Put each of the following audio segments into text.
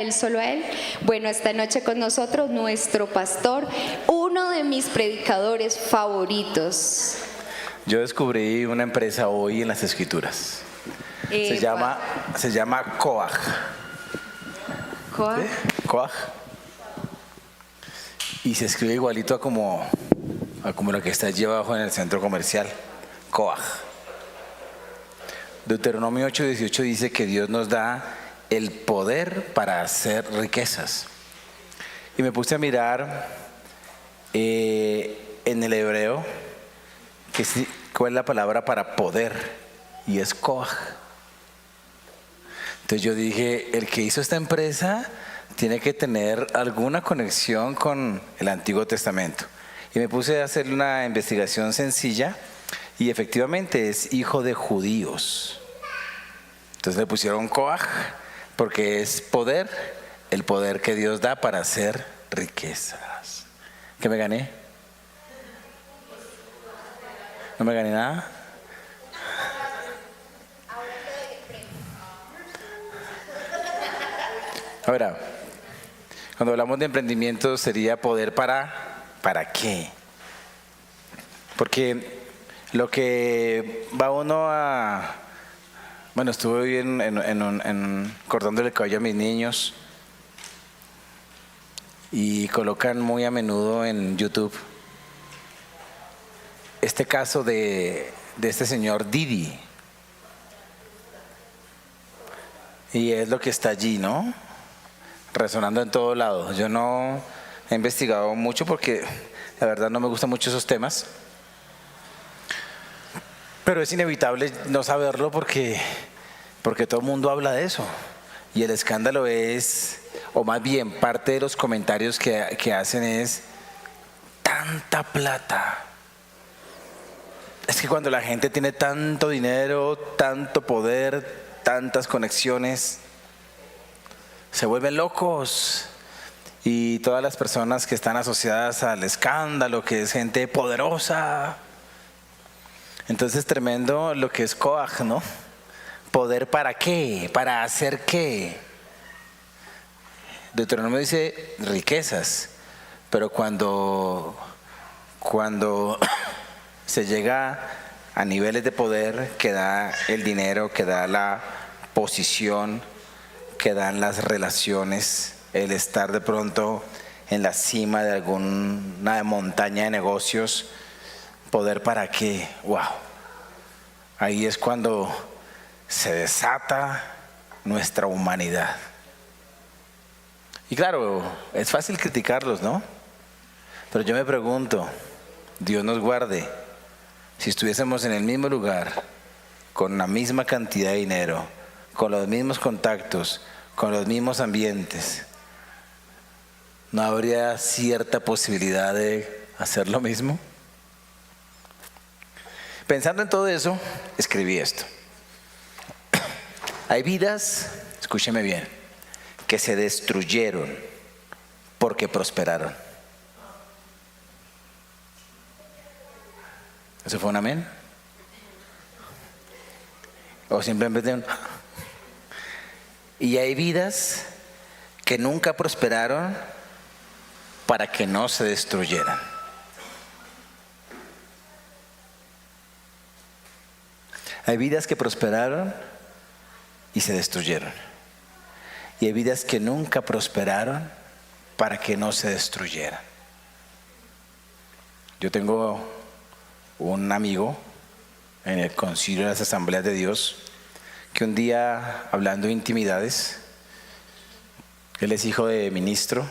Él, solo a Él. Bueno, esta noche con nosotros nuestro pastor, uno de mis predicadores favoritos. Yo descubrí una empresa hoy en las Escrituras. Se llama Coag. ¿Coag? ¿Sí? Coag. Y se escribe igualito a como lo que está allí abajo en el centro comercial. Coag. Deuteronomio 8:18 dice que Dios nos da el poder para hacer riquezas. Y me puse a mirar en el hebreo cuál es la palabra para poder, y es koach. Entonces yo dije, el que hizo esta empresa tiene que tener alguna conexión con el Antiguo Testamento. Y me puse a hacer una investigación sencilla y efectivamente es hijo de judíos. Entonces le pusieron koach porque es poder, el poder que Dios da para hacer riquezas. ¿Qué me gané? ¿No me gané nada? Ahora, cuando hablamos de emprendimiento sería poder ¿para qué? Porque lo que va uno a... Bueno, estuve hoy cortándole el cabello a mis niños y colocan muy a menudo en YouTube este caso de este señor Didi. Y es lo que está allí, ¿no? Resonando en todo lado. Yo no he investigado mucho porque la verdad no me gustan mucho esos temas. Pero es inevitable no saberlo porque todo el mundo habla de eso. Y el escándalo es, o más bien parte de los comentarios que hacen es, tanta plata. Es que cuando la gente tiene tanto dinero, tanto poder, tantas conexiones, se vuelven locos. Y todas las personas que están asociadas al escándalo, que es gente poderosa. Entonces tremendo lo que es Coag, ¿no? ¿Poder para qué? ¿Para hacer qué? Deuteronomio dice riquezas, pero cuando se llega a niveles de poder que da el dinero, que da la posición, que dan las relaciones, el estar de pronto en la cima de alguna montaña de negocios, ¿poder para qué? ¡Wow! Ahí es cuando se desata nuestra humanidad. Y claro, es fácil criticarlos, ¿no? Pero yo me pregunto, Dios nos guarde, si estuviésemos en el mismo lugar, con la misma cantidad de dinero, con los mismos contactos, con los mismos ambientes, ¿no habría cierta posibilidad de hacer lo mismo? Pensando en todo eso, escribí esto. Hay vidas, escúcheme bien, que se destruyeron porque prosperaron. ¿Eso fue un amén? O simplemente un... Y hay vidas que nunca prosperaron para que no se destruyeran. Hay vidas que prosperaron y se destruyeron. Y hay vidas que nunca prosperaron para que no se destruyeran. Yo tengo un amigo en el concilio de las Asambleas de Dios que un día, hablando de intimidades, él es hijo de ministro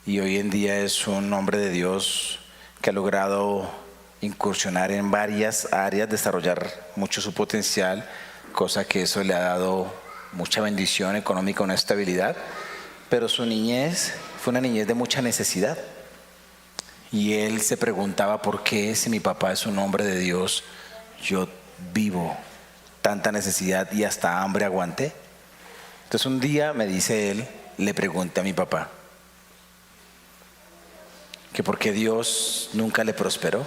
y hoy en día es un hombre de Dios que ha logrado incursionar en varias áreas, desarrollar mucho su potencial, cosa que eso le ha dado mucha bendición económica, una estabilidad, pero su niñez fue una niñez de mucha necesidad. Y él se preguntaba por qué, si mi papá es un hombre de Dios, yo vivo tanta necesidad y hasta hambre aguanté. Entonces un día, me dice él, le pregunté a mi papá que por qué Dios nunca le prosperó.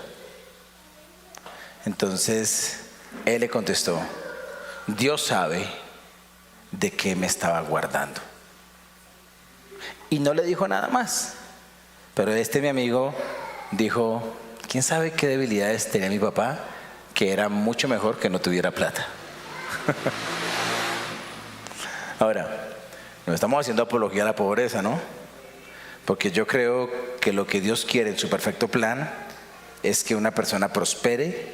Entonces él le contestó, Dios sabe de qué me estaba guardando. y no le dijo nada más. Pero mi amigo dijo, ¿quién sabe qué debilidades tenía mi papá? Que era mucho mejor que no tuviera plata. Ahora, no estamos haciendo apología a la pobreza, ¿no? Porque yo creo que lo que Dios quiere en su perfecto plan es que una persona prospere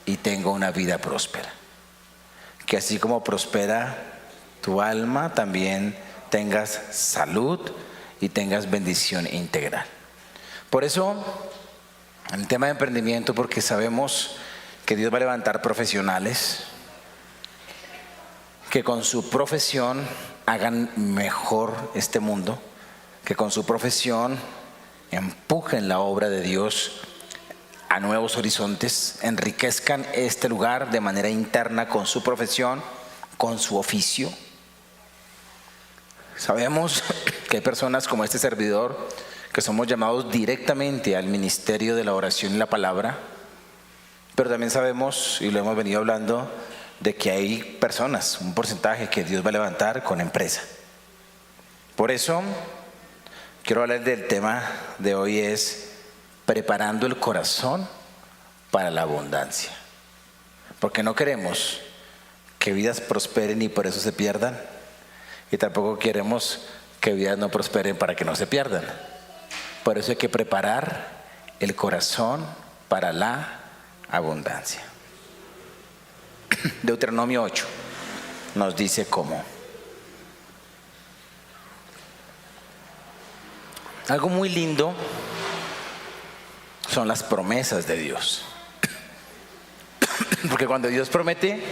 y tenga una vida próspera. Que así como prospera tu alma, también tengas salud y tengas bendición integral. Por eso, en el tema de emprendimiento, porque sabemos que Dios va a levantar profesionales que con su profesión hagan mejor este mundo, que con su profesión empujen la obra de Dios a nuevos horizontes, enriquezcan este lugar de manera interna con su profesión, con su oficio. Sabemos que hay personas como este servidor que somos llamados directamente al ministerio de la oración y la palabra, pero también sabemos, y lo hemos venido hablando, de que hay personas, un porcentaje que Dios va a levantar con empresa. Por eso quiero hablar del tema de hoy, es preparando el corazón para la abundancia, porque no queremos que vidas prosperen y por eso se pierdan, y tampoco queremos que vidas no prosperen para que no se pierdan. Por eso hay que preparar el corazón para la abundancia. Deuteronomio 8 nos dice cómo. Algo muy lindo son las promesas de Dios. Porque cuando Dios promete,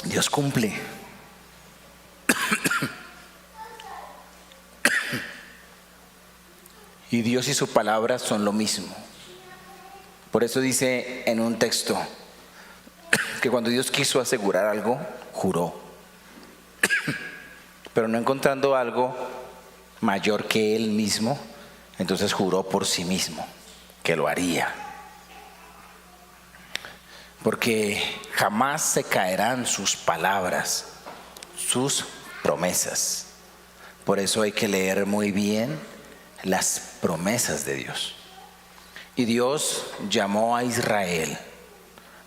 Dios cumple. Y Dios y su palabra son lo mismo. Por eso dice en un texto que cuando Dios quiso asegurar algo, juró. Pero no encontrando algo mayor que Él mismo, entonces juró por sí mismo que lo haría. Porque jamás se caerán sus palabras, sus promesas. Por eso hay que leer muy bien las promesas de Dios. Y Dios llamó a Israel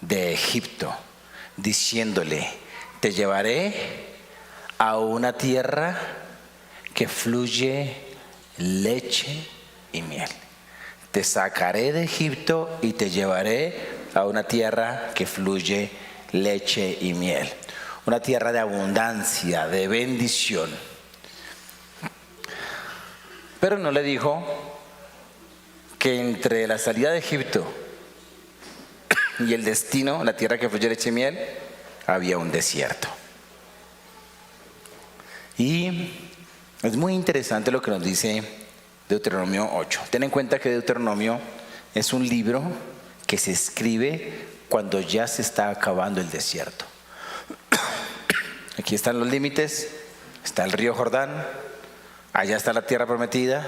de Egipto, diciéndole: te llevaré a una tierra que fluye leche y miel. Te sacaré de Egipto y te llevaré a una tierra que fluye leche y miel. Una tierra de abundancia, de bendición. Pero no le dijo que entre la salida de Egipto y el destino, la tierra que fluye leche y miel, había un desierto. Y es muy interesante lo que nos dice Deuteronomio 8. Ten en cuenta que Deuteronomio es un libro que se escribe cuando ya se está acabando el desierto. Aquí están los límites, está el río Jordán, allá está la tierra prometida,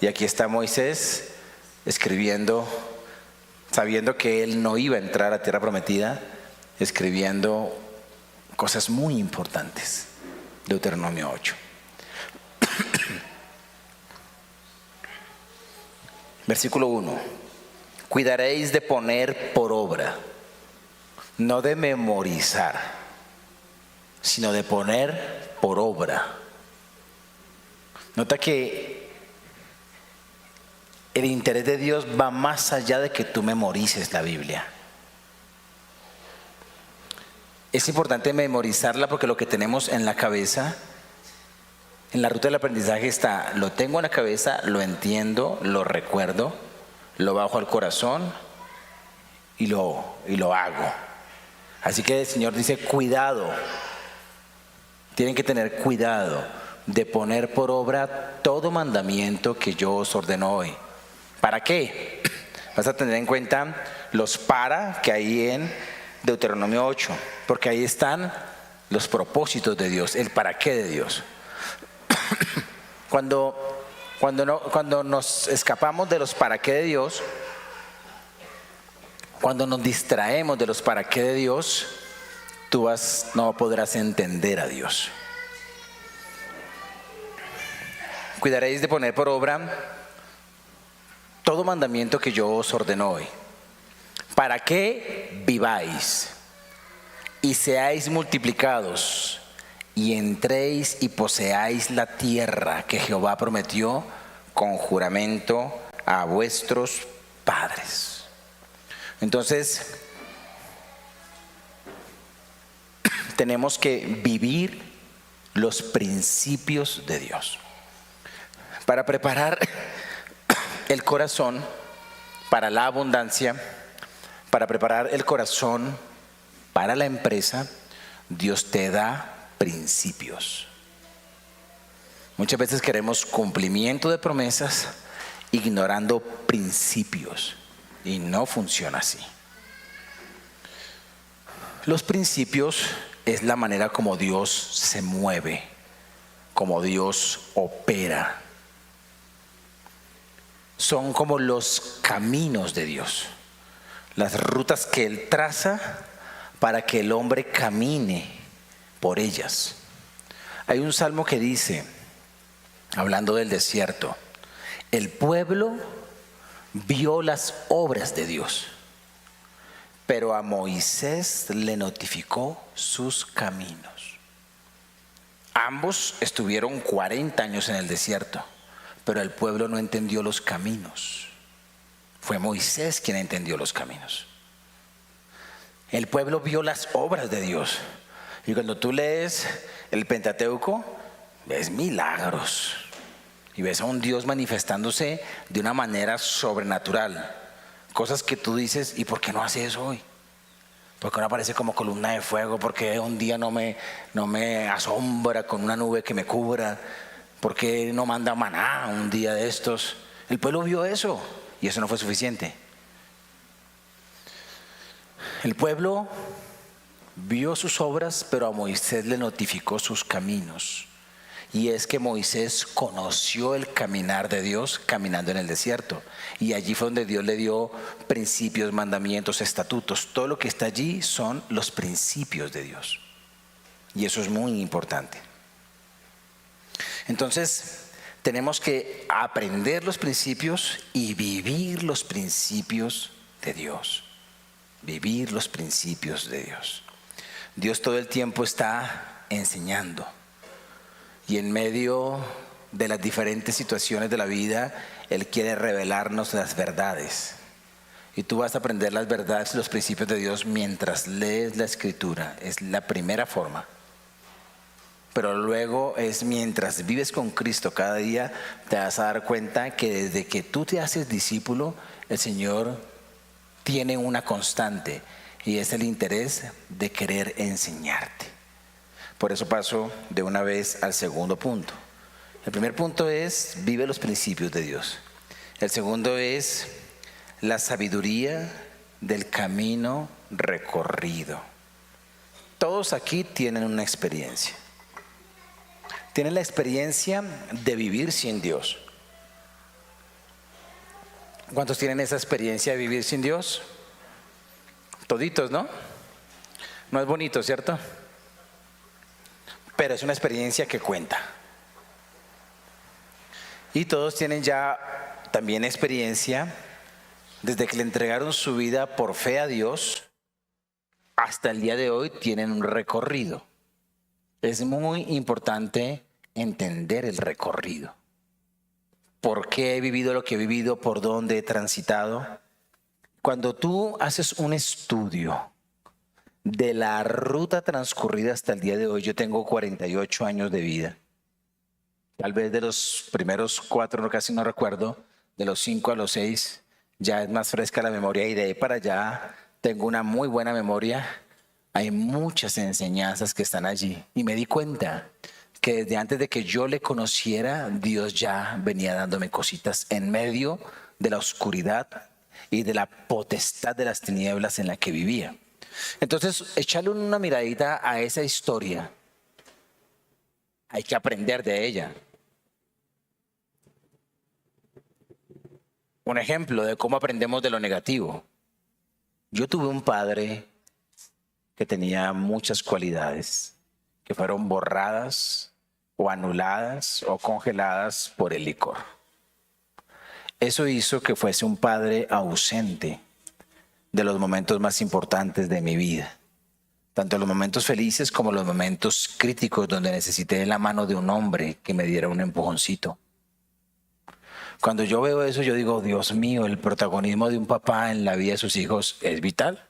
y aquí está Moisés escribiendo, sabiendo que él no iba a entrar a tierra prometida, escribiendo cosas muy importantes. Deuteronomio 8. Versículo 1. Cuidaréis de poner por obra, no de memorizar, sino de poner por obra. Nota que el interés de Dios va más allá de que tú memorices la Biblia. Es importante memorizarla porque lo que tenemos en la cabeza, en la ruta del aprendizaje está: lo tengo en la cabeza, lo entiendo, lo recuerdo, lo bajo al corazón y lo hago. Así que el Señor dice: cuidado, tienen que tener cuidado de poner por obra todo mandamiento que yo os ordeno hoy. ¿Para qué? Vas a tener en cuenta los para que hay en Deuteronomio 8, porque ahí están los propósitos de Dios, el para qué de Dios. Cuando nos escapamos de los para qué de Dios, cuando nos distraemos de los para qué de Dios, no podrás entender a Dios. cuidaréis de poner por obra todo mandamiento que yo os ordeno hoy, para que viváis y seáis multiplicados y entréis y poseáis la tierra que Jehová prometió con juramento a vuestros padres. Entonces, tenemos que vivir los principios de Dios para preparar el corazón para la abundancia, para preparar el corazón para la empresa. Dios te da principios. Muchas veces queremos cumplimiento de promesas ignorando principios, y no funciona así. Los principios es la manera como Dios se mueve, como Dios opera. Son como los caminos de Dios, las rutas que Él traza para que el hombre camine por ellas. Hay un salmo que dice, hablando del desierto, el pueblo vio las obras de Dios, pero a Moisés le notificó sus caminos. Ambos estuvieron 40 años en el desierto, pero el pueblo no entendió los caminos. Fue Moisés quien entendió los caminos. El pueblo vio las obras de Dios. Y cuando tú lees el Pentateuco, ves milagros. Y ves a un Dios manifestándose de una manera sobrenatural. Cosas que tú dices, ¿y por qué no hace eso hoy? ¿Por qué no aparece como columna de fuego? ¿Por qué un día no me asombra con una nube que me cubra? ¿Por qué no manda maná un día de estos? El pueblo vio eso y eso no fue suficiente. El pueblo vio sus obras, pero a Moisés le notificó sus caminos. Y es que Moisés conoció el caminar de Dios caminando en el desierto. Y allí fue donde Dios le dio principios, mandamientos, estatutos. Todo lo que está allí son los principios de Dios. Y eso es muy importante. Entonces, tenemos que aprender los principios y vivir los principios de Dios. Vivir los principios de Dios. Dios todo el tiempo está enseñando. Y en medio de las diferentes situaciones de la vida, Él quiere revelarnos las verdades. Y tú vas a aprender las verdades y los principios de Dios mientras lees la Escritura. Es la primera forma. Pero luego es mientras vives con Cristo cada día, te vas a dar cuenta que desde que tú te haces discípulo, el Señor tiene una constante y es el interés de querer enseñarte. Por eso paso de una vez al segundo punto. El primer punto es vive los principios de Dios. El segundo es la sabiduría del camino recorrido. Todos aquí tienen una experiencia. Tienen la experiencia de vivir sin Dios. ¿Cuántos tienen esa experiencia de vivir sin Dios? Toditos, ¿no? No es bonito, ¿cierto? Pero es una experiencia que cuenta. Y todos tienen ya también experiencia desde que le entregaron su vida por fe a Dios hasta el día de hoy tienen un recorrido. Es muy importante entender el recorrido. ¿Por qué he vivido lo que he vivido? ¿Por dónde he transitado? Cuando tú haces un estudio de la ruta transcurrida hasta el día de hoy, yo tengo 48 años de vida. Tal vez de los primeros 4, no, casi no recuerdo, de los 5 a los 6, ya es más fresca la memoria y de ahí para allá tengo una muy buena memoria. Hay muchas enseñanzas que están allí y me di cuenta que desde antes de que yo le conociera, Dios ya venía dándome cositas en medio de la oscuridad y de la potestad de las tinieblas en la que vivía. Entonces, echarle una miradita a esa historia. Hay que aprender de ella. Un ejemplo de cómo aprendemos de lo negativo. Yo tuve un padre que tenía muchas cualidades que fueron borradas o anuladas o congeladas por el licor. Eso hizo que fuese un padre ausente de los momentos más importantes de mi vida, tanto los momentos felices como los momentos críticos donde necesité la mano de un hombre que me diera un empujoncito. Cuando yo veo eso, yo digo, Dios mío, el protagonismo de un papá en la vida de sus hijos es vital.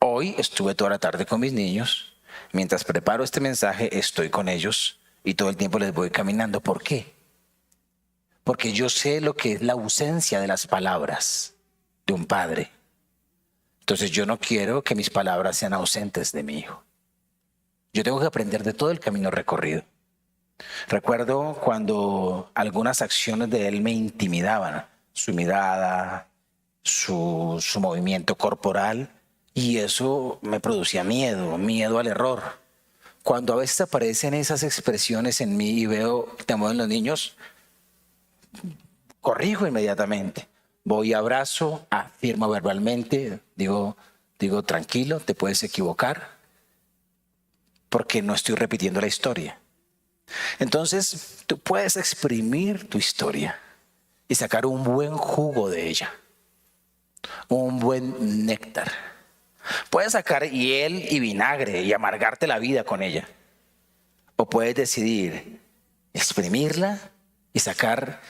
Hoy estuve toda la tarde con mis niños. Mientras preparo este mensaje, estoy con ellos y todo el tiempo les voy caminando. ¿Por qué? Porque yo sé lo que es la ausencia de las palabras de un padre. Entonces yo no quiero que mis palabras sean ausentes de mi hijo. Yo tengo que aprender de todo el camino recorrido. Recuerdo cuando algunas acciones de él me intimidaban, su mirada, su movimiento corporal, y eso me producía miedo al error. Cuando a veces aparecen esas expresiones en mí y veo temor en los niños, corrijo inmediatamente. Voy, abrazo, afirmo verbalmente, digo tranquilo, te puedes equivocar, porque no estoy repitiendo la historia. Entonces, tú puedes exprimir tu historia y sacar un buen jugo de ella, un buen néctar. Puedes sacar hiel y vinagre y amargarte la vida con ella. O puedes decidir exprimirla y sacar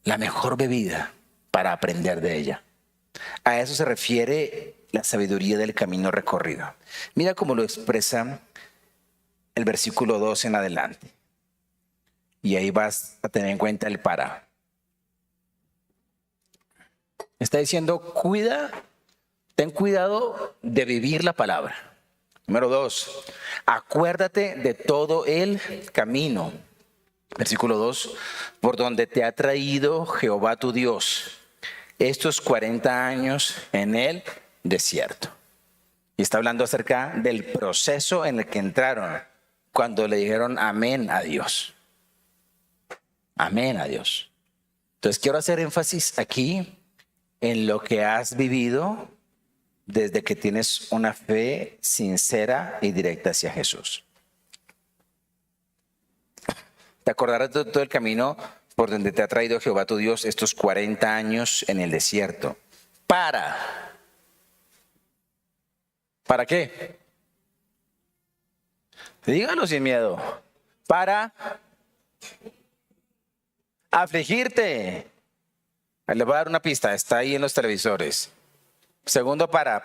la mejor bebida para aprender de ella. A eso se refiere la sabiduría del camino recorrido. Mira cómo lo expresa el versículo 2 en adelante. Y ahí vas a tener en cuenta el para. Está diciendo, ten cuidado de vivir la palabra. Número 2, acuérdate de todo el camino. Versículo 2, por donde te ha traído Jehová tu Dios estos 40 años en el desierto. Y está hablando acerca del proceso en el que entraron cuando le dijeron amén a Dios. Amén a Dios. Entonces quiero hacer énfasis aquí en lo que has vivido desde que tienes una fe sincera y directa hacia Jesús. Te acordarás de todo el camino por donde te ha traído Jehová tu Dios estos 40 años en el desierto. ¿Para qué? Dígalo sin miedo. Para afligirte. Le voy a dar una pista, está ahí en los televisores. Segundo, para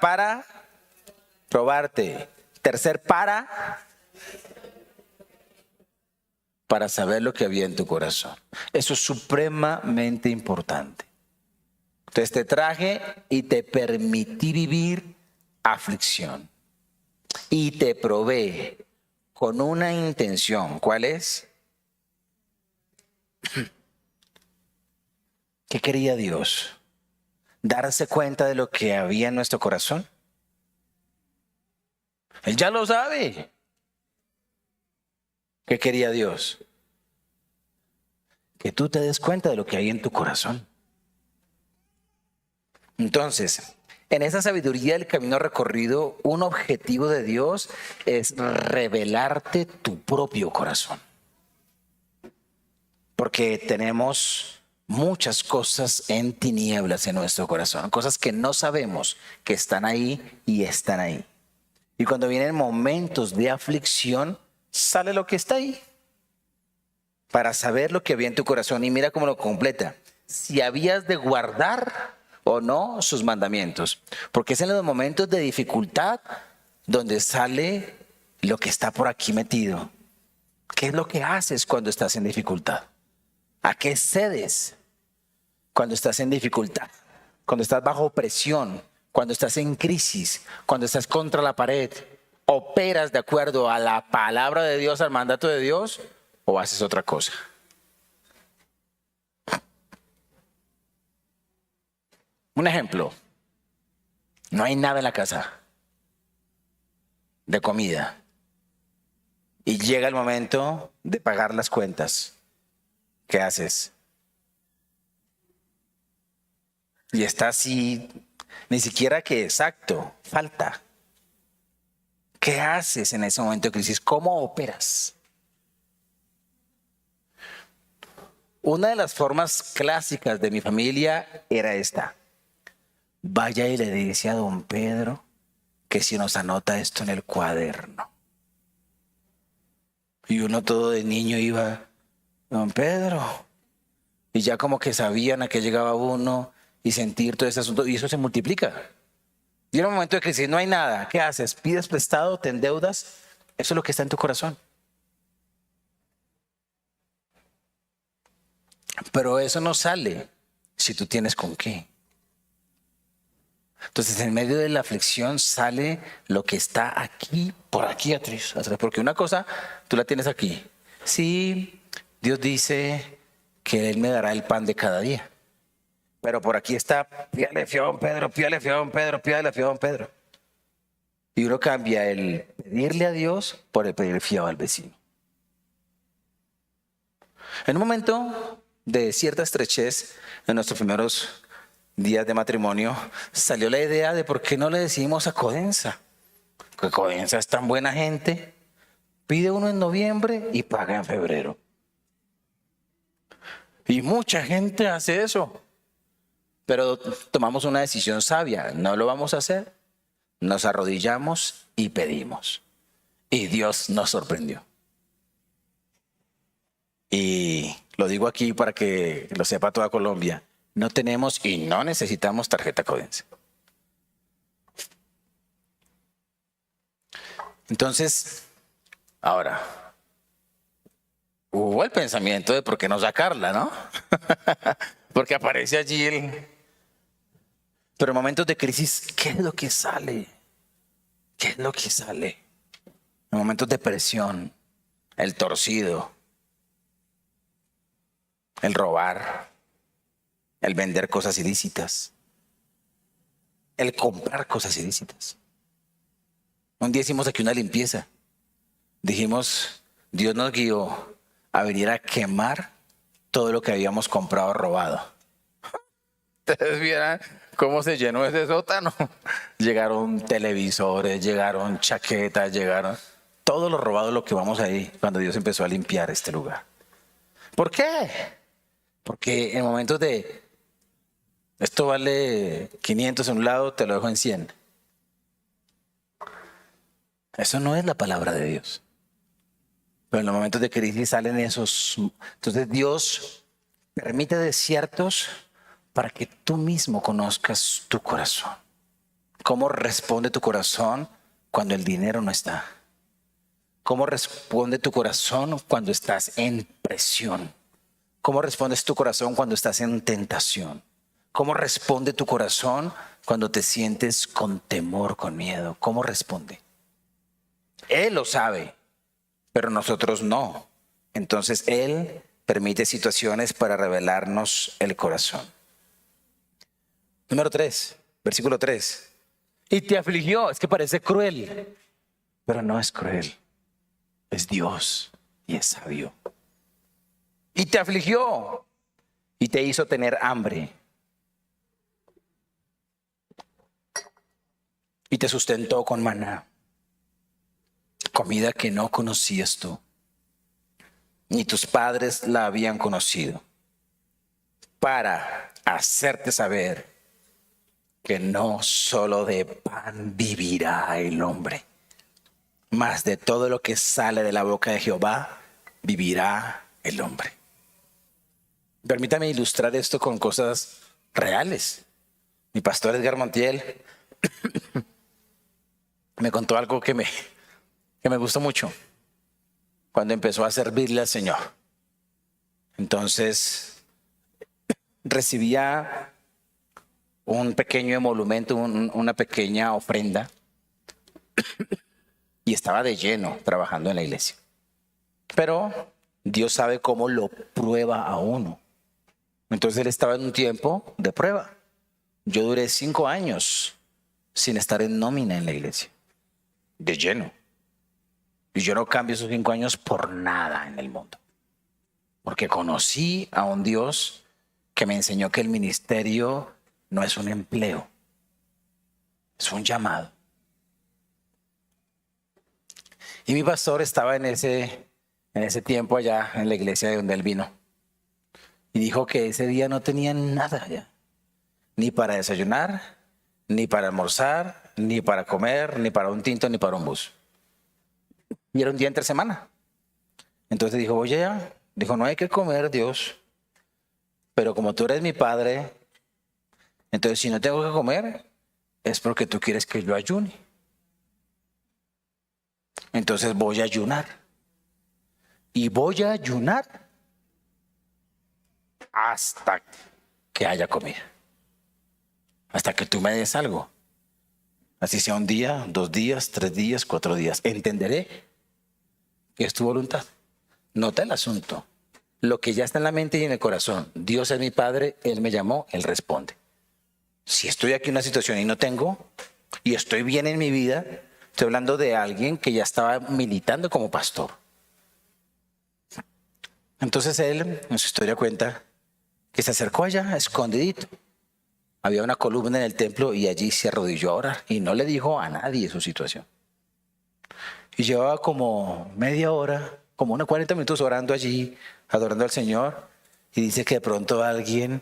probarte. Tercer, para saber lo que había en tu corazón. Eso es supremamente importante. Entonces te traje y te permití vivir aflicción. Y te probé con una intención. ¿Cuál es? ¿Qué quería Dios? ¿Darse cuenta de lo que había en nuestro corazón? Él ya lo sabe. ¿Qué quería Dios? Que tú te des cuenta de lo que hay en tu corazón. Entonces, en esa sabiduría del camino recorrido, un objetivo de Dios es revelarte tu propio corazón. Porque tenemos muchas cosas en tinieblas en nuestro corazón, cosas que no sabemos que están ahí y están ahí. Y cuando vienen momentos de aflicción, sale lo que está ahí. Para saber lo que había en tu corazón, y mira cómo lo completa. Si habías de guardar o no sus mandamientos. Porque es en los momentos de dificultad donde sale lo que está por aquí metido. ¿Qué es lo que haces cuando estás en dificultad? ¿A qué cedes cuando estás en dificultad? Cuando estás bajo presión, cuando estás en crisis, cuando estás contra la pared, ¿operas de acuerdo a la palabra de Dios, al mandato de Dios, o haces otra cosa? Un ejemplo, no hay nada en la casa de comida y llega el momento de pagar las cuentas. ¿Qué haces? Y está así, ni siquiera que exacto, falta. ¿Qué haces en ese momento de crisis? ¿Cómo operas? Una de las formas clásicas de mi familia era esta. Vaya y le dice a don Pedro que si nos anota esto en el cuaderno. Y uno todo de niño iba, don Pedro. Y ya como que sabían a qué llegaba uno y sentir todo ese asunto. Y eso se multiplica. Y en un momento de crisis no hay nada. ¿Qué haces? ¿Pides prestado? ¿Te endeudas? Eso es lo que está en tu corazón. Pero eso no sale si tú tienes con qué. Entonces, en medio de la aflicción sale lo que está aquí, por aquí atrás. Porque una cosa, tú la tienes aquí. Sí, Dios dice que Él me dará el pan de cada día. Pero por aquí está, pídale fiado a don Pedro, pídale fiado a don Pedro, pídale fiado a don Pedro. Y uno cambia el pedirle a Dios por el pedir fiado al vecino. En un momento de cierta estrechez, en nuestros primeros días de matrimonio, salió la idea de por qué no le decimos a Codensa. Que Codensa es tan buena gente, pide uno en noviembre y paga en febrero. Y mucha gente hace eso. Pero tomamos una decisión sabia, no lo vamos a hacer. Nos arrodillamos y pedimos. Y Dios nos sorprendió. Y lo digo aquí para que lo sepa toda Colombia. No tenemos y no necesitamos tarjeta Codensa. Entonces, ahora, hubo el pensamiento de por qué no sacarla, ¿no? Porque aparece allí el... Pero en momentos de crisis, ¿qué es lo que sale? ¿Qué es lo que sale? En momentos de presión, el torcido, el robar, el vender cosas ilícitas, el comprar cosas ilícitas. Un día hicimos aquí una limpieza. Dijimos, Dios nos guió a venir a quemar todo lo que habíamos comprado robado. Ustedes vieran cómo se llenó ese sótano. Llegaron televisores, llegaron chaquetas, llegaron todo lo robado, lo que vamos ahí cuando Dios empezó a limpiar este lugar. ¿Por qué? Porque en momentos de esto vale 500 en un lado, te lo dejo en 100. Eso no es la palabra de Dios. Pero en los momentos de crisis salen esos. Entonces Dios permite desiertos para que tú mismo conozcas tu corazón. ¿Cómo responde tu corazón cuando el dinero no está? ¿Cómo responde tu corazón cuando estás en presión? ¿Cómo respondes tu corazón cuando estás en tentación? ¿Cómo responde tu corazón cuando te sientes con temor, con miedo? ¿Cómo responde? Él lo sabe, pero nosotros no. Entonces Él permite situaciones para revelarnos el corazón. Número 3, versículo 3. Y te afligió, es que parece cruel, pero no es cruel. Es Dios y es sabio. Y te afligió y te hizo tener hambre. Y te sustentó con maná, comida que no conocías tú, ni tus padres la habían conocido, para hacerte saber que no solo de pan vivirá el hombre, mas de todo lo que sale de la boca de Jehová vivirá el hombre. Permítame ilustrar esto con cosas reales. Mi pastor Edgar Montiel me contó algo que me gustó mucho cuando empezó a servirle al Señor. Entonces recibía un pequeño emolumento, una pequeña ofrenda, y estaba de lleno trabajando en la iglesia. Pero Dios sabe cómo lo prueba a uno. Entonces él estaba en un tiempo de prueba. Yo duré 5 años sin estar en nómina en la iglesia, de lleno. Y yo no cambio esos 5 años por nada en el mundo. Porque conocí a un Dios que me enseñó que el ministerio no es un empleo, es un llamado. Y mi pastor estaba en ese tiempo allá en la iglesia de donde él vino. Y dijo que ese día no tenía nada ya. Ni para desayunar, ni para almorzar, ni para comer, ni para un tinto, ni para un bus. Y era un día entre semana. Entonces dijo, oye ya, dijo, no hay que comer, Dios, pero como tú eres mi padre, entonces si no tengo que comer, es porque tú quieres que yo ayune. Entonces voy a ayunar. Y voy a ayunar hasta que haya comida. Hasta que tú me des algo. Así sea un día, 2 días, 3 días, 4 días. Entenderé que es tu voluntad. Nota el asunto. Lo que ya está en la mente y en el corazón. Dios es mi Padre, Él me llamó, Él responde. Si estoy aquí en una situación y no tengo, y estoy bien en mi vida, estoy hablando de alguien que ya estaba militando como pastor. Entonces él, en su historia cuenta, que se acercó allá, escondidito. Había una columna en el templo y allí se arrodilló a orar y no le dijo a nadie su situación. Y llevaba como media hora, como unos 40 minutos orando allí, adorando al Señor. Y dice que de pronto alguien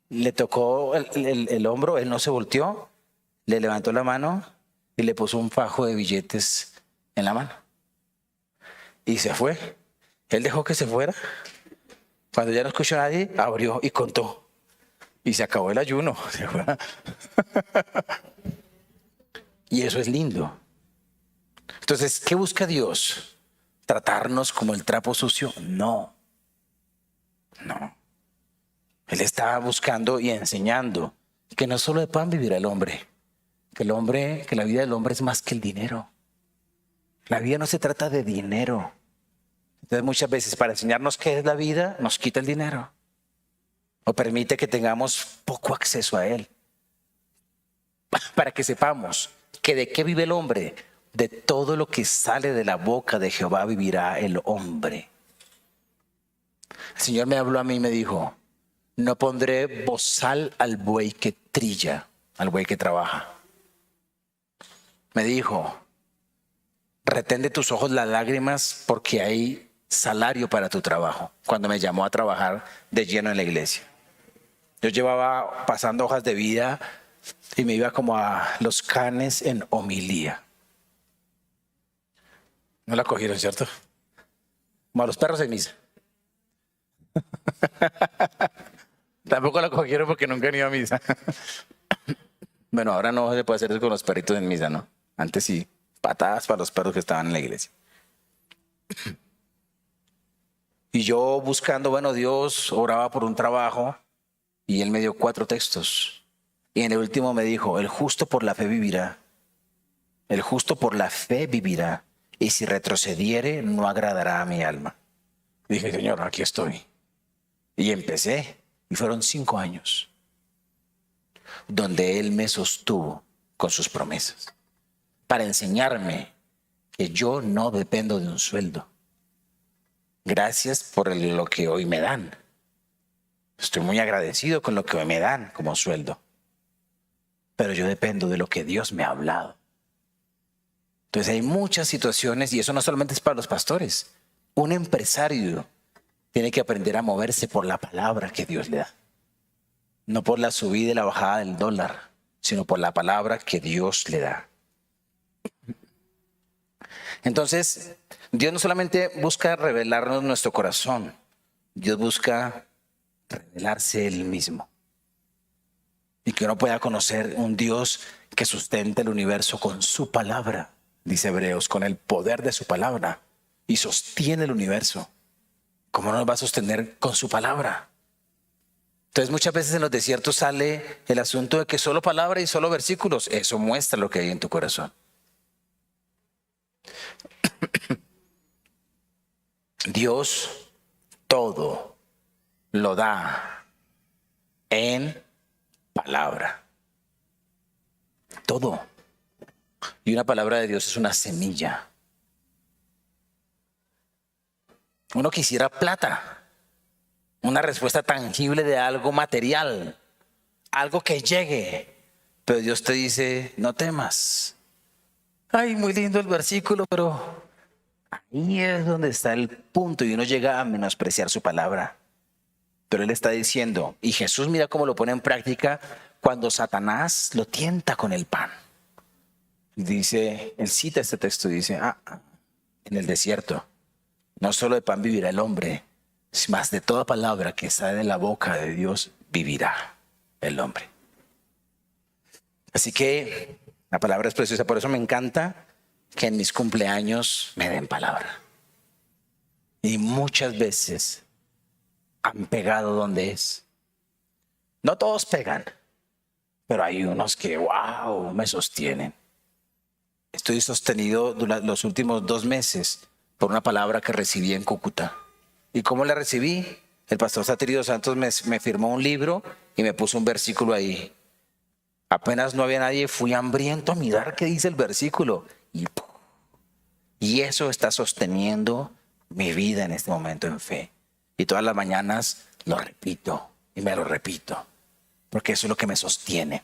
le tocó el hombro, él no se volteó, le levantó la mano y le puso un fajo de billetes en la mano. Y se fue. Él dejó que se fuera. Cuando ya no escuchó a nadie, abrió y contó. Y se acabó el ayuno. Y eso es lindo. Entonces, ¿qué busca Dios? ¿Tratarnos como el trapo sucio? No. Él está buscando y enseñando que no solo de pan vivirá el hombre, que la vida del hombre es más que el dinero. La vida no se trata de dinero. Entonces muchas veces para enseñarnos qué es la vida, nos quita el dinero. O permite que tengamos poco acceso a él. Para que sepamos que de qué vive el hombre, de todo lo que sale de la boca de Jehová vivirá el hombre. El Señor me habló a mí y me dijo, no pondré bozal al buey que trilla, al buey que trabaja. Me dijo, retén de tus ojos las lágrimas porque hay salario para tu trabajo. Cuando me llamó a trabajar de lleno en la iglesia. Yo llevaba pasando hojas de vida y me iba como a los canes en homilía. No la cogieron, ¿cierto? Como a los perros en misa. Tampoco la cogieron porque nunca han ido a misa. Bueno, ahora no se puede hacer eso con los perritos en misa, ¿no? Antes sí, patadas para los perros que estaban en la iglesia. Y yo buscando, bueno, Dios, oraba por un trabajo y Él me dio 4 textos. Y en el último me dijo, el justo por la fe vivirá. El justo por la fe vivirá. Y si retrocediere, no agradará a mi alma. Dije, Señor, aquí estoy. Y empecé. Y fueron 5 años. Donde Él me sostuvo con sus promesas. Para enseñarme que yo no dependo de un sueldo. Gracias por lo que hoy me dan. Estoy muy agradecido con lo que hoy me dan como sueldo. Pero yo dependo de lo que Dios me ha hablado. Entonces hay muchas situaciones, y eso no solamente es para los pastores. Un empresario tiene que aprender a moverse por la palabra que Dios le da. No por la subida y la bajada del dólar, sino por la palabra que Dios le da. Entonces, Dios no solamente busca revelarnos nuestro corazón, Dios busca revelarse Él mismo. Y que uno pueda conocer un Dios que sustenta el universo con su palabra, dice Hebreos, con el poder de su palabra. Y sostiene el universo. ¿Cómo no nos va a sostener con su palabra? Entonces muchas veces en los desiertos sale el asunto de que solo palabra y solo versículos. Eso muestra lo que hay en tu corazón. Dios todo lo da en palabra. Todo. Y una palabra de Dios es una semilla. Uno quisiera plata, una respuesta tangible de algo material, algo que llegue. Pero Dios te dice, no temas. Ay, muy lindo el versículo, pero ahí es donde está el punto y uno llega a menospreciar su palabra. Pero él está diciendo, y Jesús mira cómo lo pone en práctica cuando Satanás lo tienta con el pan. Dice, él cita este texto, dice, en el desierto, no solo de pan vivirá el hombre, mas de toda palabra que sale de la boca de Dios vivirá el hombre. Así que la palabra es preciosa, por eso me encanta que en mis cumpleaños me den palabra. Y muchas veces han pegado donde es. No todos pegan, pero hay unos que, wow, me sostienen. Estoy sostenido durante los últimos 2 meses por una palabra que recibí en Cúcuta. ¿Y cómo la recibí? El pastor Satirio Santos me firmó un libro y me puso un versículo ahí. Apenas no había nadie, fui hambriento a mirar qué dice el versículo. Y eso está sosteniendo mi vida en este momento en fe. Y todas las mañanas lo repito y me lo repito, porque eso es lo que me sostiene.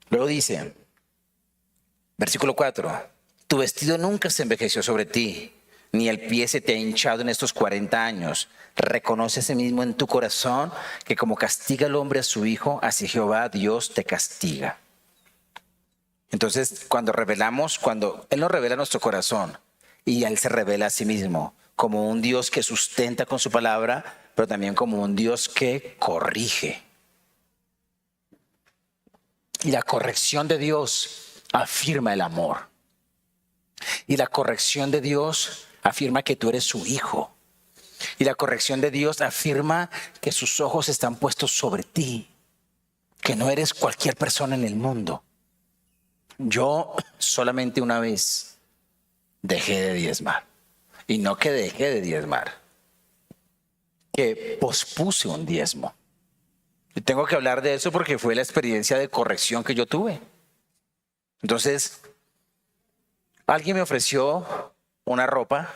Luego dice, versículo 4, tu vestido nunca se envejeció sobre ti, ni el pie se te ha hinchado en estos 40 años. Reconoce ese mismo en tu corazón que como castiga el hombre a su hijo, así Jehová Dios te castiga. Entonces, cuando Él nos revela nuestro corazón y Él se revela a sí mismo como un Dios que sustenta con su palabra, pero también como un Dios que corrige. Y la corrección de Dios afirma el amor. Y la corrección de Dios afirma que tú eres su hijo. Y la corrección de Dios afirma que sus ojos están puestos sobre ti, que no eres cualquier persona en el mundo. Yo solamente una vez dejé de diezmar. Y no que dejé de diezmar, que pospuse un diezmo. Y tengo que hablar de eso porque fue la experiencia de corrección que yo tuve. Entonces, alguien me ofreció una ropa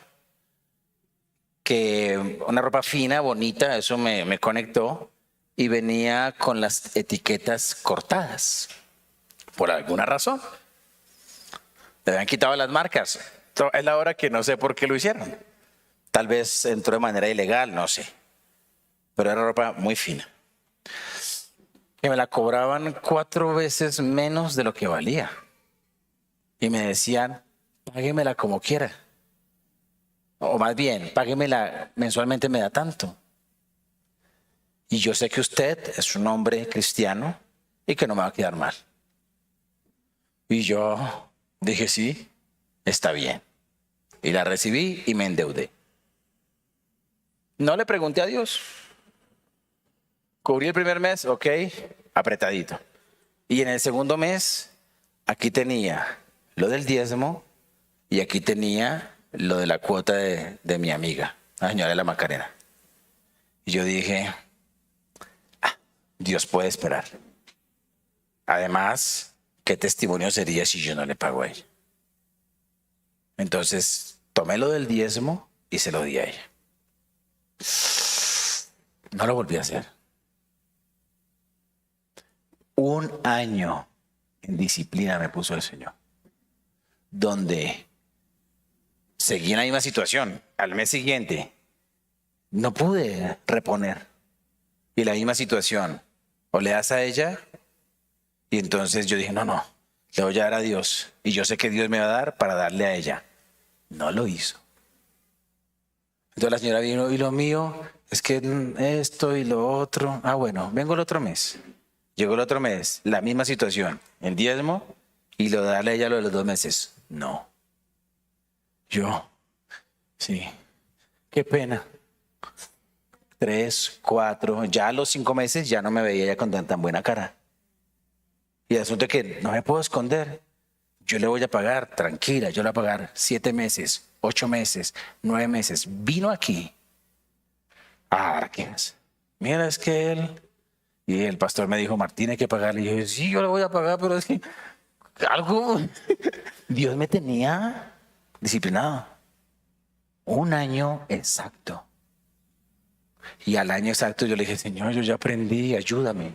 fina, bonita, eso me conectó, y venía con las etiquetas cortadas, por alguna razón. Le habían quitado las marcas. Es la hora que no sé por qué lo hicieron. Tal vez entró de manera ilegal, no sé. Pero era ropa muy fina. Que me la cobraban 4 veces menos de lo que valía. Y me decían, páguemela como quiera. O más bien, páguemela mensualmente, me da tanto. Y yo sé que usted es un hombre cristiano y que no me va a quedar mal. Y yo dije, sí, está bien. Y la recibí y me endeudé. No le pregunté a Dios. Cubrí el primer mes, ok, apretadito. Y en el segundo mes, aquí tenía lo del diezmo y aquí tenía lo de la cuota de mi amiga, la señora de la Macarena. Y yo dije, Dios puede esperar. Además, ¿qué testimonio sería si yo no le pago a ella? Entonces, tomé lo del diezmo y se lo di a ella. No lo volví a hacer. 1 año en disciplina me puso el Señor, donde seguí en la misma situación. Al mes siguiente no pude reponer. Y la misma situación, o le das a ella, y entonces yo dije, no, le voy a dar a Dios. Y yo sé que Dios me va a dar para darle a ella. No lo hizo. Entonces la señora vino, y lo mío es que esto y lo otro. Bueno, vengo el otro mes. Llegó el otro mes, la misma situación, en diezmo, y lo de darle a ella lo de los 2 meses. No. Yo, sí, qué pena. 3, 4, ya a los 5 meses ya no me veía ella con tan buena cara. Y el asunto es que no me puedo esconder. Yo le voy a pagar, tranquila, yo le voy a pagar 7 meses, 8 meses, 9 meses. Vino aquí. ¿Qué es? Mira, es que él... Y el pastor me dijo, Martín, hay que pagarle. Y yo dije, sí, yo le voy a pagar, pero es que algo... Dios me tenía disciplinado. 1 año exacto. Y al año exacto yo le dije, Señor, yo ya aprendí, ayúdame.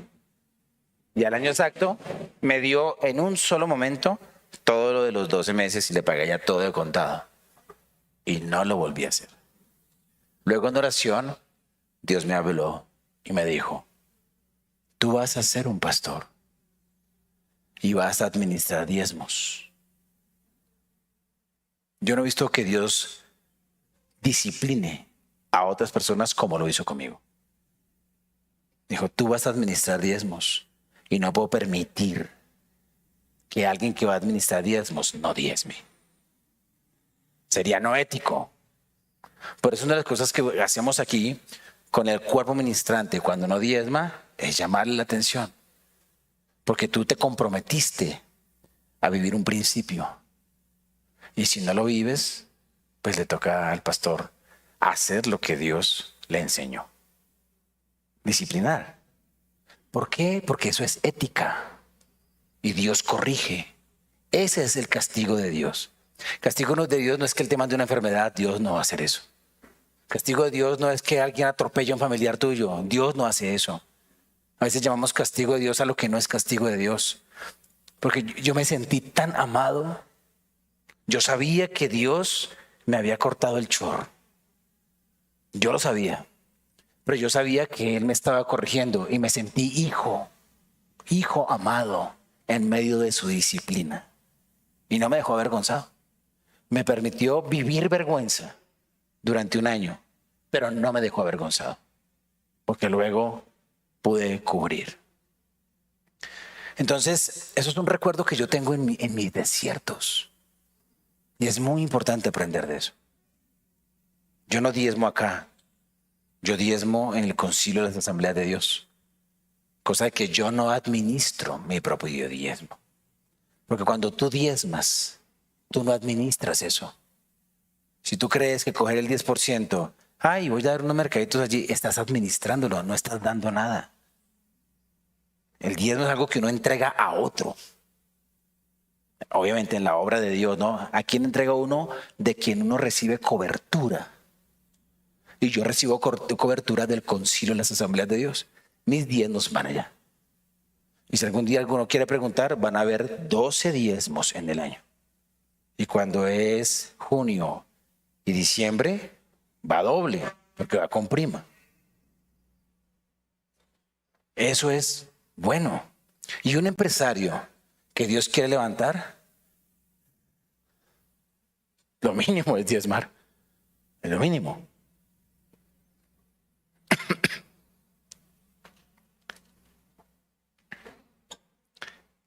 Y al año exacto me dio en un solo momento todo lo de los 12 meses y le pagué ya todo de contado. Y no lo volví a hacer. Luego en oración, Dios me habló y me dijo, tú vas a ser un pastor y vas a administrar diezmos. Yo no he visto que Dios discipline a otras personas como lo hizo conmigo. Dijo, tú vas a administrar diezmos y no puedo permitir que alguien que va a administrar diezmos no diezme. Sería no ético. Por eso una de las cosas que hacemos aquí con el cuerpo ministrante cuando no diezma es llamarle la atención. Porque tú te comprometiste a vivir un principio. Y si no lo vives, pues le toca al pastor hacer lo que Dios le enseñó. Disciplinar. ¿Por qué? Porque eso es ética. Y Dios corrige. Ese es el castigo de Dios. Castigo de Dios no es que Él te mande una enfermedad. Dios no va a hacer eso. Castigo de Dios no es que alguien atropelle a un familiar tuyo. Dios no hace eso. A veces llamamos castigo de Dios a lo que no es castigo de Dios. Porque yo me sentí tan amado. Yo sabía que Dios me había cortado el chorro. Yo lo sabía. Pero yo sabía que Él me estaba corrigiendo y me sentí hijo amado en medio de su disciplina. Y no me dejó avergonzado. Me permitió vivir vergüenza durante un año, pero no me dejó avergonzado, porque luego pude cubrir. Entonces, eso es un recuerdo que yo tengo en mis desiertos. Y es muy importante aprender de eso. Yo no diezmo acá. Yo diezmo en el concilio de las asambleas de Dios. Cosa de que yo no administro mi propio diezmo. Porque cuando tú diezmas, tú no administras eso. Si tú crees que coger el 10%, voy a dar unos mercaditos allí, estás administrándolo, no estás dando nada. El diezmo es algo que uno entrega a otro. Obviamente en la obra de Dios, ¿no? ¿A quién entrega uno? De quien uno recibe cobertura. Y yo recibo cobertura del concilio de las asambleas de Dios. Mis diezmos van allá. Y si algún día alguno quiere preguntar, van a haber 12 diezmos en el año. Y cuando es junio y diciembre, va doble, porque va con prima. Eso es bueno. Y un empresario que Dios quiere levantar, lo mínimo es diezmar. Es lo mínimo.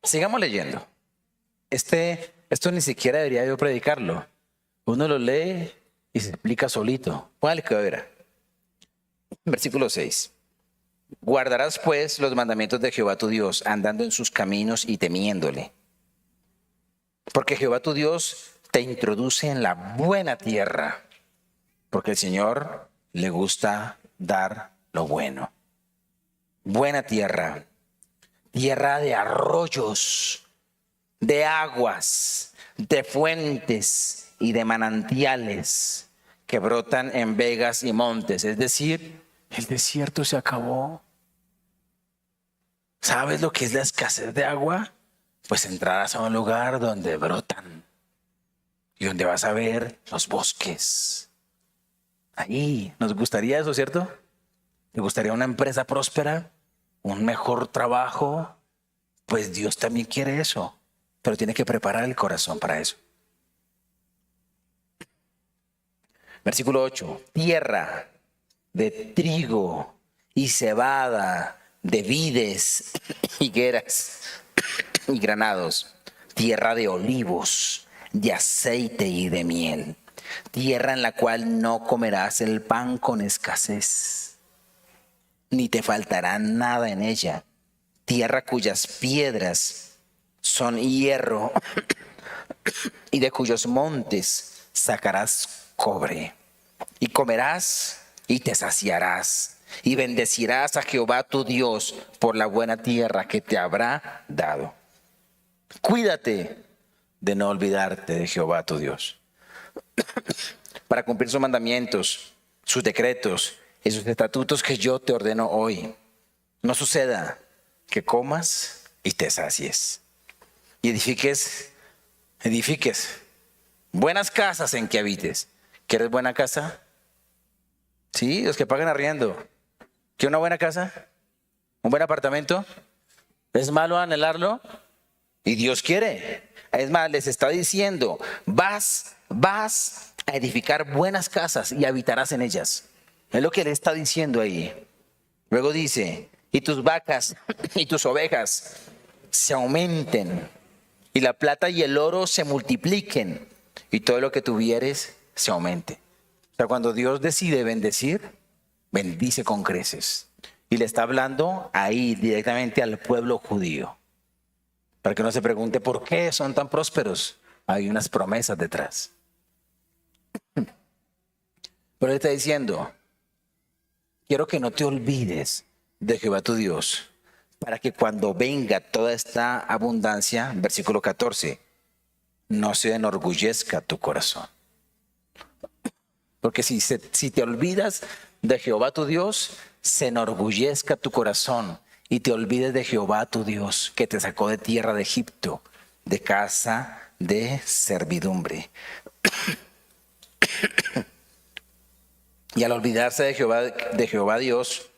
Sigamos leyendo. Esto ni siquiera debería yo predicarlo. Uno lo lee y se explica solito. Póngale que verá. Versículo 6. Guardarás pues los mandamientos de Jehová tu Dios, andando en sus caminos y temiéndole. Porque Jehová tu Dios te introduce en la buena tierra. Porque el Señor le gusta dar lo bueno. Buena tierra. Tierra de arroyos, de aguas, de fuentes y de manantiales que brotan en vegas y montes. Es decir, el desierto se acabó. ¿Sabes lo que es la escasez de agua? Pues entrarás a un lugar donde brotan y donde vas a ver los bosques. Ahí nos gustaría eso, ¿cierto? ¿Te gustaría una empresa próspera? ¿Un mejor trabajo? Pues Dios también quiere eso, pero tiene que preparar el corazón para eso. Versículo 8. Tierra de trigo y cebada, de vides, higueras y granados. Tierra de olivos, de aceite y de miel. Tierra en la cual no comerás el pan con escasez, ni te faltará nada en ella. Tierra cuyas piedras son hierro y de cuyos montes sacarás cobre. Y comerás y te saciarás y bendecirás a Jehová tu Dios por la buena tierra que te habrá dado. Cuídate de no olvidarte de Jehová tu Dios, para cumplir sus mandamientos, sus decretos y sus estatutos que yo te ordeno hoy. No suceda que comas y te sacies y edifiques buenas casas en que habites. ¿Quieres buena casa? Sí, los que pagan arriendo. ¿Quiere una buena casa? ¿Un buen apartamento? ¿Es malo anhelarlo? Y Dios quiere. Es más, les está diciendo, vas a edificar buenas casas y habitarás en ellas. Es lo que le está diciendo ahí. Luego dice, y tus vacas y tus ovejas se aumenten, y la plata y el oro se multipliquen, y todo lo que tuvieres se aumente. O sea, cuando Dios decide bendecir, bendice con creces. Y le está hablando ahí directamente al pueblo judío. Para que no se pregunte por qué son tan prósperos. Hay unas promesas detrás. Pero él está diciendo, quiero que no te olvides de Jehová tu Dios, para que cuando venga toda esta abundancia, versículo 14, no se enorgullezca tu corazón. Porque si te olvidas de Jehová tu Dios, se enorgullezca tu corazón y te olvides de Jehová tu Dios, que te sacó de tierra de Egipto, de casa de servidumbre. Y al olvidarse de Jehová Dios,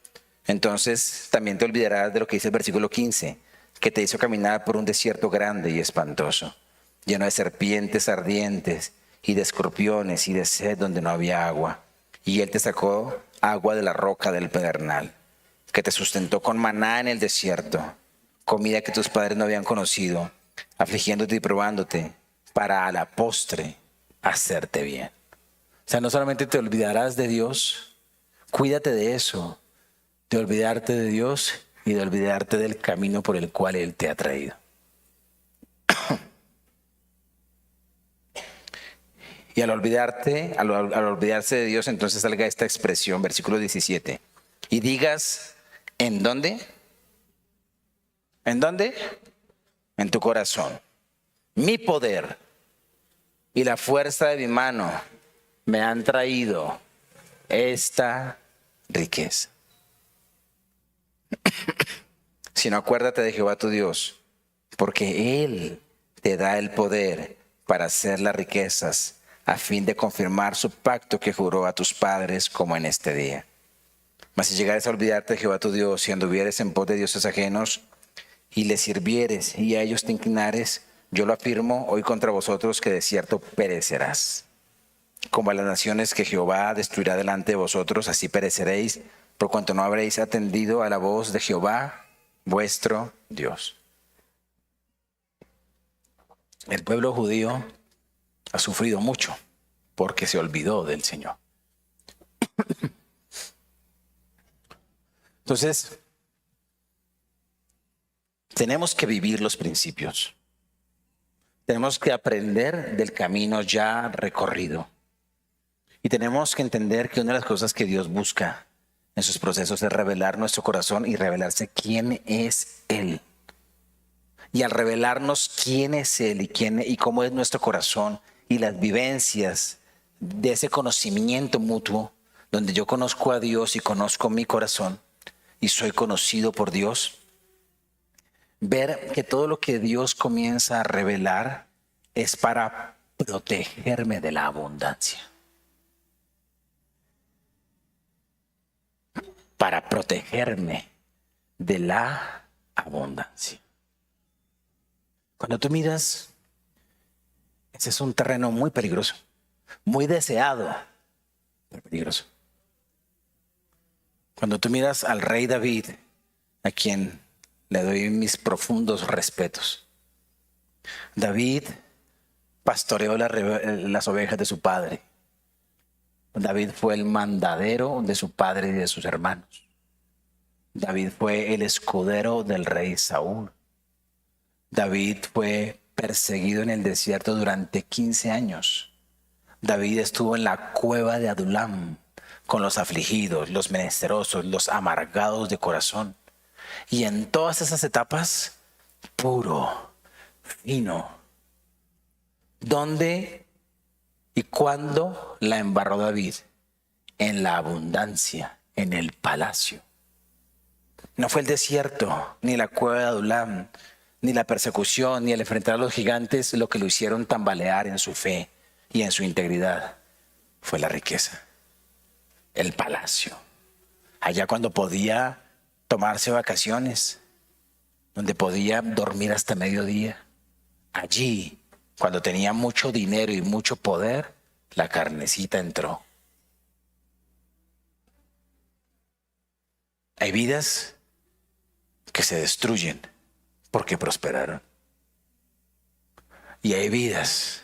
entonces también te olvidarás de lo que dice el versículo 15, que te hizo caminar por un desierto grande y espantoso, lleno de serpientes ardientes y de escorpiones y de sed donde no había agua. Y él te sacó agua de la roca del pedernal, que te sustentó con maná en el desierto, comida que tus padres no habían conocido, afligiéndote y probándote, para a la postre hacerte bien. O sea, no solamente te olvidarás de Dios, cuídate de eso, de olvidarte de Dios y de olvidarte del camino por el cual Él te ha traído. Y al olvidarse de Dios, entonces salga esta expresión, versículo 17. Y digas, ¿en dónde? ¿En dónde? En tu corazón. Mi poder y la fuerza de mi mano me han traído esta riqueza. Sino acuérdate de Jehová tu Dios, porque Él te da el poder para hacer las riquezas, a fin de confirmar su pacto que juró a tus padres, como en este día. Mas si llegares a olvidarte de Jehová tu Dios, y anduvieres en pos de dioses ajenos, y les sirvieres, y a ellos te inclinares, yo lo afirmo hoy contra vosotros, que de cierto perecerás. Como a las naciones que Jehová destruirá delante de vosotros, así pereceréis, por cuanto no habréis atendido a la voz de Jehová, vuestro Dios. El pueblo judío ha sufrido mucho porque se olvidó del Señor. Entonces, tenemos que vivir los principios. Tenemos que aprender del camino ya recorrido. Y tenemos que entender que una de las cosas que Dios busca en sus procesos es revelar nuestro corazón y revelarse quién es Él. Y al revelarnos quién es Él y cómo es nuestro corazón y las vivencias de ese conocimiento mutuo, donde yo conozco a Dios y conozco mi corazón y soy conocido por Dios, ver que todo lo que Dios comienza a revelar es para protegerme de la abundancia. Para protegerme de la abundancia. Cuando tú miras, ese es un terreno muy peligroso, muy deseado, pero peligroso. Cuando tú miras al rey David, a quien le doy mis profundos respetos, David pastoreó las ovejas de su padre. David fue el mandadero de su padre y de sus hermanos. David fue el escudero del rey Saúl. David fue perseguido en el desierto durante 15 años. David estuvo en la cueva de Adulam con los afligidos, los menesterosos, los amargados de corazón. Y en todas esas etapas, puro, fino. ¿Dónde y cuándo la embarró David? En la abundancia, en el palacio. No fue el desierto, ni la cueva de Adulam, ni la persecución, ni el enfrentar a los gigantes lo que lo hicieron tambalear en su fe y en su integridad. Fue la riqueza. el palacio. Allá cuando podía tomarse vacaciones, donde podía dormir hasta mediodía. Allí, cuando tenía mucho dinero y mucho poder, la carnecita entró. Hay vidas que se destruyen porque prosperaron. Y hay vidas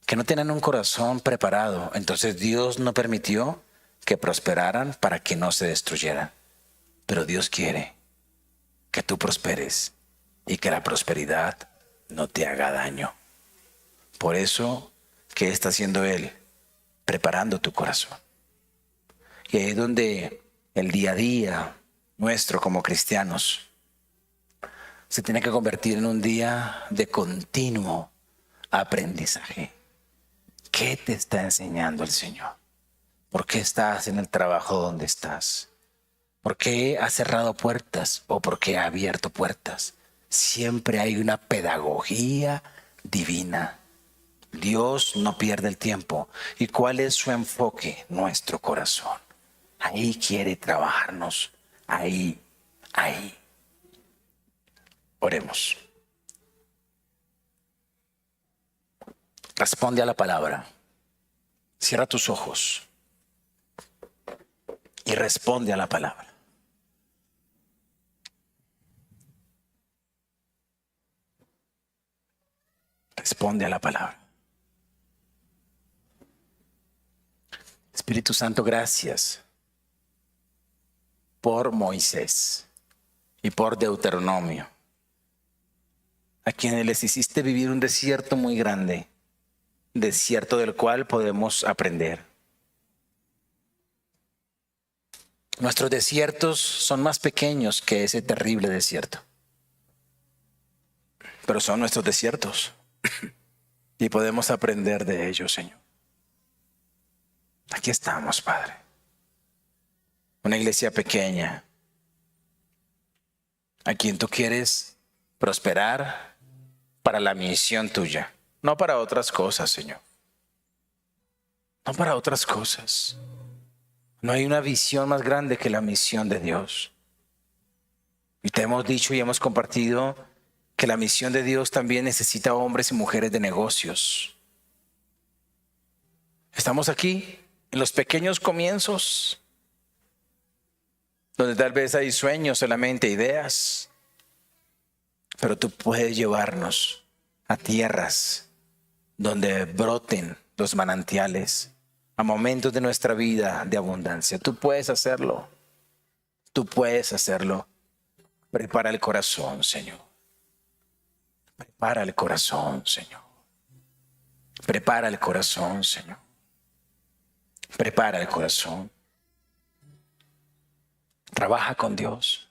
que no tienen un corazón preparado. Entonces Dios no permitió que prosperaran para que no se destruyeran. Pero Dios quiere que tú prosperes y que la prosperidad no te haga daño. Por eso, ¿qué está haciendo Él? Preparando tu corazón. Y ahí es donde el día a día nuestro como cristianos se tiene que convertir en un día de continuo aprendizaje. ¿Qué te está enseñando el Señor? ¿Por qué estás en el trabajo donde estás? ¿Por qué ha cerrado puertas o por qué ha abierto puertas? Siempre hay una pedagogía divina. Dios no pierde el tiempo. ¿Y cuál es su enfoque? Nuestro corazón. Ahí quiere trabajarnos. Ahí. Oremos. Responde a la palabra. Cierra tus ojos y responde a la palabra. Responde a la palabra. Espíritu Santo, gracias por Moisés y por Deuteronomio, a quienes les hiciste vivir un desierto muy grande, desierto del cual podemos aprender. Nuestros desiertos son más pequeños que ese terrible desierto, pero son nuestros desiertos y podemos aprender de ellos, Señor. Aquí estamos, Padre. Una iglesia pequeña, a quien tú quieres prosperar para la misión tuya, no para otras cosas, Señor. No para otras cosas. No hay una visión más grande que la misión de Dios. Y te hemos dicho y hemos compartido que la misión de Dios también necesita hombres y mujeres de negocios. Estamos aquí en los pequeños comienzos, donde tal vez hay sueños, solamente ideas, pero tú puedes llevarnos a tierras donde broten los manantiales, a momentos de nuestra vida de abundancia. Tú puedes hacerlo. Tú puedes hacerlo. Prepara el corazón, Señor. Prepara el corazón, Señor. Prepara el corazón, Señor. Prepara el corazón. Trabaja con Dios.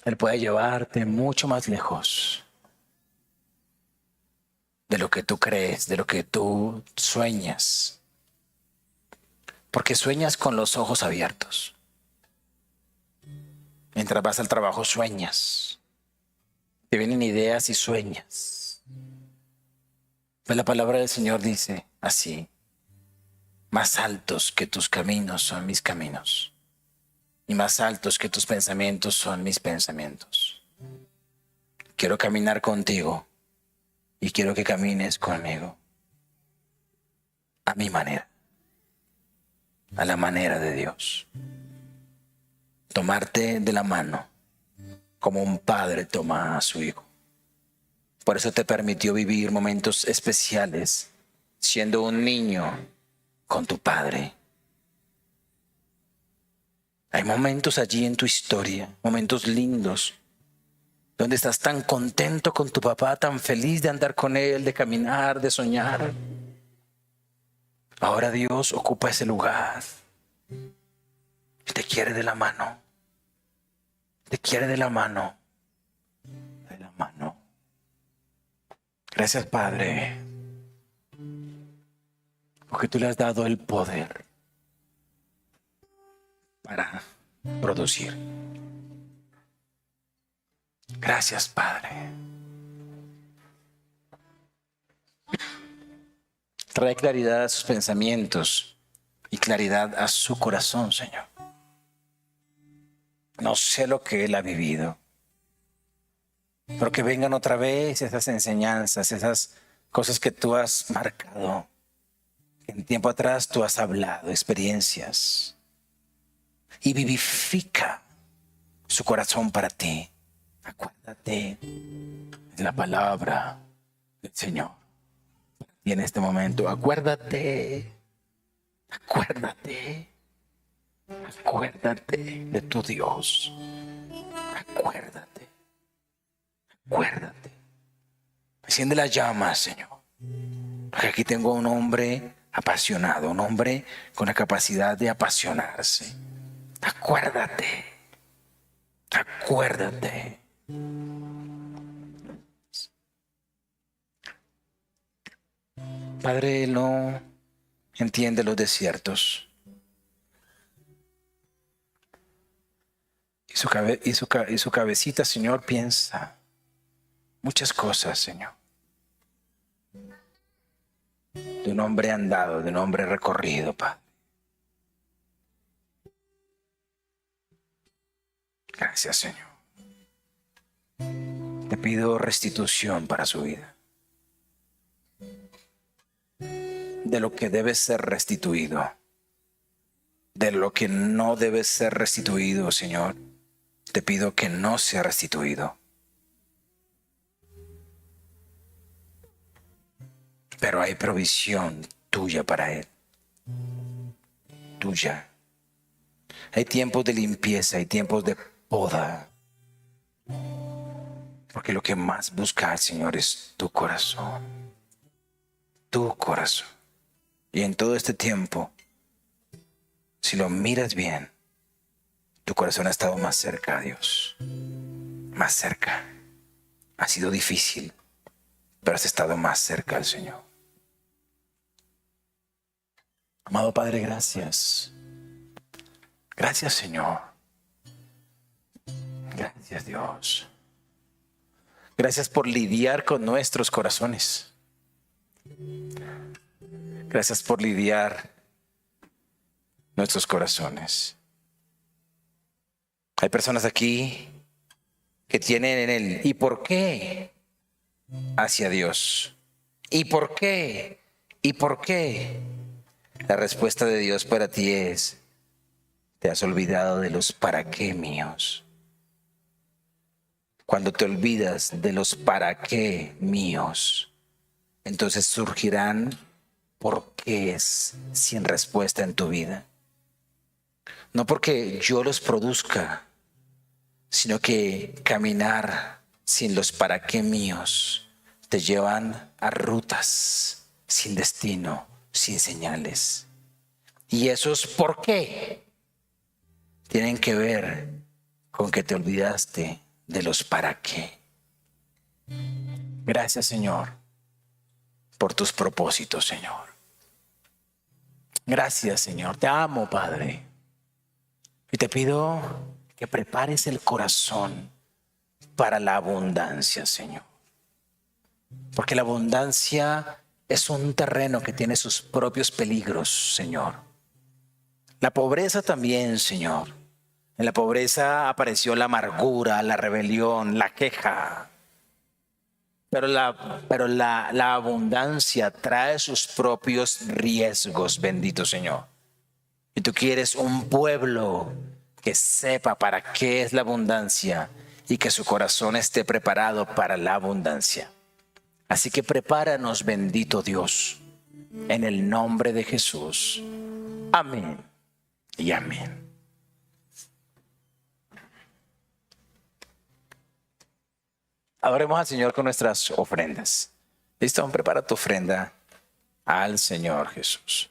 Él puede llevarte mucho más lejos de lo que tú crees, de lo que tú sueñas. Porque sueñas con los ojos abiertos. Mientras vas al trabajo sueñas. Te vienen ideas y sueñas. Pues la palabra del Señor dice así: más altos que tus caminos son mis caminos, y más altos que tus pensamientos son mis pensamientos. Quiero caminar contigo y quiero que camines conmigo a mi manera, a la manera de Dios. Tomarte de la mano como un padre toma a su hijo. Por eso te permitió vivir momentos especiales siendo un niño con tu padre. Hay momentos allí en tu historia, momentos lindos, donde estás tan contento con tu papá, tan feliz de andar con él, de caminar, de soñar. Ahora Dios ocupa ese lugar y te quiere de la mano. Te quiere de la mano. De la mano. Gracias, Padre, porque tú le has dado el poder para producir. Gracias, Padre. Trae claridad a sus pensamientos y claridad a su corazón, Señor. No sé lo que Él ha vivido, pero que vengan otra vez esas enseñanzas, esas cosas que tú has marcado, que en tiempo atrás tú has hablado, experiencias, y vivifica su corazón para ti. Acuérdate de la palabra del Señor. Y en este momento, acuérdate de tu Dios. Acuérdate. Enciende las llamas, Señor. Porque aquí tengo un hombre apasionado, un hombre con la capacidad de apasionarse. Acuérdate. Padre, Él no entiende los desiertos. Y su cabecita, Señor, piensa muchas cosas, Señor. De un hombre andado, de un hombre recorrido, Padre. Gracias, Señor. Te pido restitución para su vida. De lo que debe ser restituido. De lo que no debe ser restituido, Señor. Te pido que no sea restituido. Pero hay provisión tuya para Él. Tuya. Hay tiempos de limpieza, hay tiempos de poda. Porque lo que más busca el Señor es tu corazón. Tu corazón. Y en todo este tiempo, si lo miras bien, tu corazón ha estado más cerca a Dios. Más cerca. Ha sido difícil, pero has estado más cerca al Señor. Amado Padre, gracias. Gracias, Señor. Gracias, Dios. Gracias por lidiar con nuestros corazones. Gracias por lidiar nuestros corazones. Hay personas aquí que tienen en el ¿y por qué? Hacia Dios. ¿Y por qué? ¿Y por qué? La respuesta de Dios para ti es: te has olvidado de los para qué míos. Cuando te olvidas de los para qué míos, entonces surgirán por qués sin respuesta en tu vida. No porque yo los produzca, sino que caminar sin los para qué míos te llevan a rutas sin destino, sin señales. Y esos por qué tienen que ver con que te olvidaste de los para qué. Gracias, Señor, por tus propósitos, Señor. Gracias, Señor. Te amo, Padre. Y te pido que prepares el corazón para la abundancia, Señor. Porque la abundancia es un terreno que tiene sus propios peligros, Señor. La pobreza también, Señor. En la pobreza apareció la amargura, la rebelión, la queja. Pero la abundancia trae sus propios riesgos, bendito Señor. Y tú quieres un pueblo que sepa para qué es la abundancia y que su corazón esté preparado para la abundancia. Así que prepáranos, bendito Dios, en el nombre de Jesús. Amén y amén. Adoremos al Señor con nuestras ofrendas. Listo, prepara tu ofrenda al Señor Jesús.